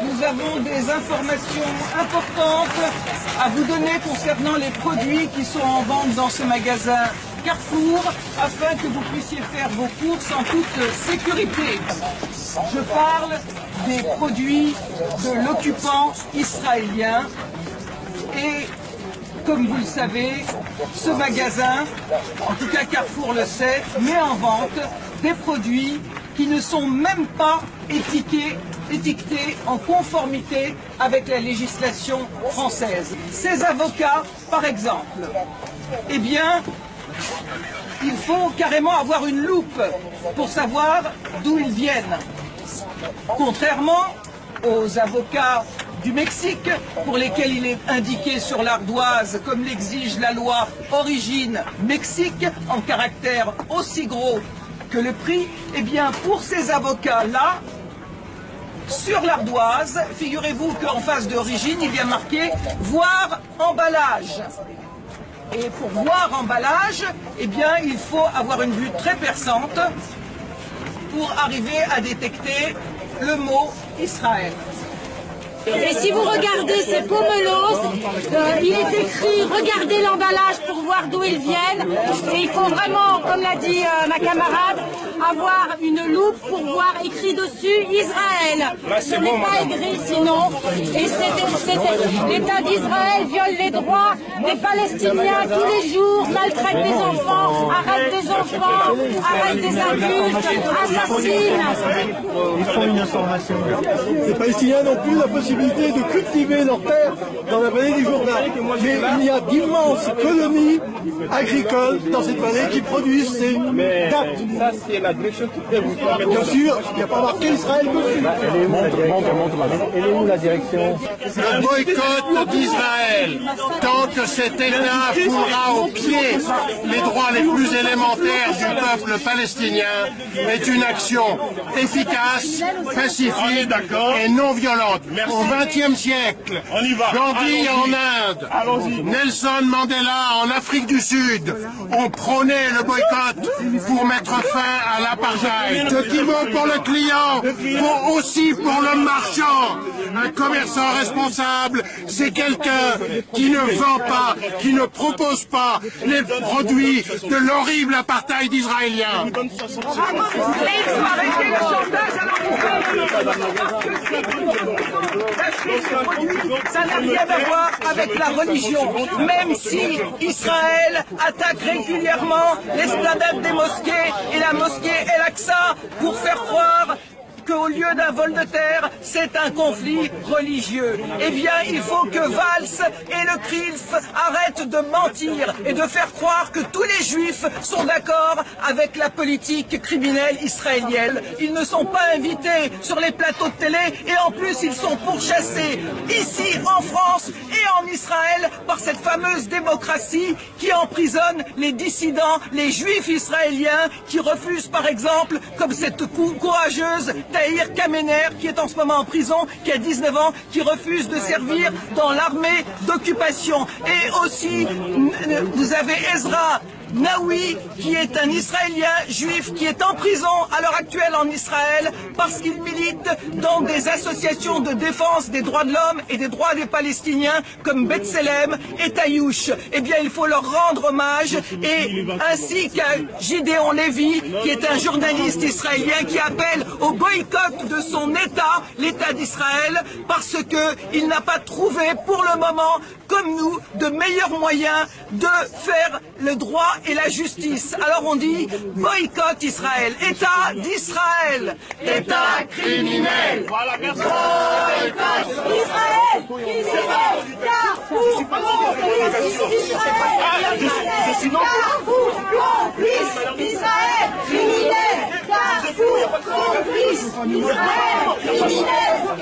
nous avons des informations importantes à vous donner concernant les produits qui sont en vente dans ce magasin Carrefour, afin que vous puissiez faire vos courses en toute sécurité. Je parle des produits de l'occupant israélien et, comme vous le savez, ce magasin, en tout cas Carrefour le sait, met en vente des produits qui ne sont même pas étiquetés en conformité avec la législation française. Ces avocats, par exemple, eh bien, il faut carrément avoir une loupe pour savoir d'où ils viennent. Contrairement aux avocats du Mexique, pour lesquels il est indiqué sur l'ardoise, comme l'exige la loi Origine Mexique, en caractère aussi gros que le prix, eh bien pour ces avocats-là, sur l'ardoise, figurez-vous qu'en face d'Origine, il y a marqué « Voir emballage ». Et pour voir emballage, eh bien, il faut avoir une vue très perçante pour arriver à détecter le mot Israël. Et si vous regardez ces pomelos, il est écrit « Regardez l'emballage pour voir d'où ils viennent ». Et il faut vraiment, comme l'a dit ma camarade, avoir une loupe pour voir écrit dessus « Israël ». Ce n'est pas écrit sinon. Et l'État d'Israël viole les droits des Palestiniens tous les jours, maltraite des enfants, arrête des enfants, arrête des adultes, assassine. Ils font une information. Les Palestiniens n'ont plus la possibilité de cultiver leurs terres dans la vallée du Jourdain. Mais il y a d'immenses colonies agricoles dans cette vallée qui produisent ces dates. Ça, c'est la direction qui peut vous permettre. Bien sûr, il n'y a pas marqué Israël dessus. Elle est où la direction? Le boycott d'Israël, tant que cet État foulera au pied les droits les plus élémentaires du peuple palestinien, est une action efficace, pacifique et non violente. Au XXe siècle, Gandhi en Inde, Nelson Mandela en Afrique du Sud ont prôné le boycott pour mettre fin à l'apartheid. Ce qui vaut pour le client vaut aussi pour le marchand. Un commerçant responsable, c'est quelqu'un qui ne vend pas, qui ne propose pas les produits de l'horrible apartheid israélien. Ça n'a rien à voir avec la religion, même si Israël attaque régulièrement l'esplanade des mosquées et la mosquée El-Aqsa pour faire croire qu'au lieu d'un vol de terre, c'est un conflit religieux. Eh bien, il faut que Valls et le CRIF arrêtent de mentir et de faire croire que tous les juifs sont d'accord avec la politique criminelle israélienne. Ils ne sont pas invités sur les plateaux de télé et en plus, ils sont pourchassés ici en France et en Israël par cette fameuse démocratie qui emprisonne les dissidents, les juifs israéliens qui refusent par exemple, comme cette courageuse Tahir Kamener, qui est en ce moment en prison, qui a 19 ans, qui refuse de servir dans l'armée d'occupation. Et aussi, vous avez Ezra Naoui, qui est un Israélien juif qui est en prison à l'heure actuelle en Israël parce qu'il milite dans des associations de défense des droits de l'homme et des droits des Palestiniens comme B'Tselem et Taïouch. Eh bien, il faut leur rendre hommage, et ainsi qu'à Gideon Lévy, qui est un journaliste israélien qui appelle au boycott de son État, l'État d'Israël, parce qu'il n'a pas trouvé pour le moment, comme nous, de meilleurs moyens de faire le droit et la justice. Alors on dit boycott Israël, État d'Israël, État criminel. Voilà, merci. Boycott Israël, criminel, Carrefour, complice Israël, criminel, Carrefour, complice Israël, criminel.